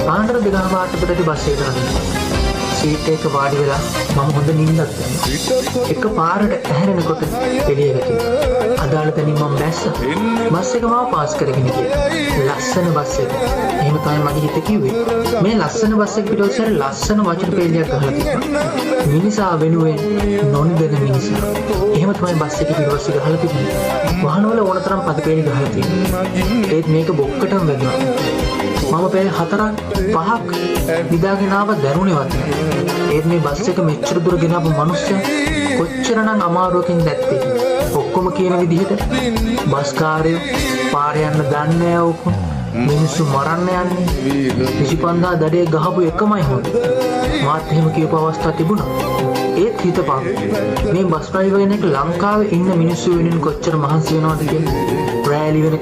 පාන්දර 2:00 විතරදී බස් එක ගන්න. සීට් එක වාඩි වෙලා මම හොඳ නිින්දක් දැම්මා. එක පාරට ඇහැරෙනකොට එළියට ගියා. අදාළ තැනින් මම බැස්සා. බස් එක මාව පාස් කරගෙන ගියා. ලස්සන බස් එක. එහෙම තමයි මගේ හිත කිව්වේ. මේ ලස්සන බස් එක පිටුවසර ලස්සන වචන පෙළියක් ගහලා තිබුණා. මිනිසා වෙනුවෙන් නොනිදෙන මිනිසා. එහෙම තමයි බස් එකේ පිටුවස ගහලා තිබුණේ. වාහනවල ඕනතරම් පද පෙළි ගහලා තියෙනවා. ඒත් මේක බොක්කටම වැදුනා. මම පැය 4-5ක් නිදාගෙන ආව දැනුනේවත් නෑ. ඒත් මේ බස් එක මෙච්චර දුර ගෙනාවු මිනිස්සු කොච්චරනම් අමාරුවකින් නැත්තේ. ඔක්කොම කියන විදිහට බස් කාර්යය පාරේ යන්න දන්නේ නෑ ඔක්කොම. මිනිස්සු මරන්න යන්නේ. 25000 දඩේ ගහපු එකමයි හොඳ. මාත් එහෙම කියපු අවස්ථා තිබුණා. ඒත් හිතපන් මේ බස් ඩ්‍රයිවර් කෙනෙක් ලංකාවේ ඉන්න මිනිස්සු වෙනුවෙන් කොච්චර මහන්සි වෙනවද කියලා. රෑලි වෙන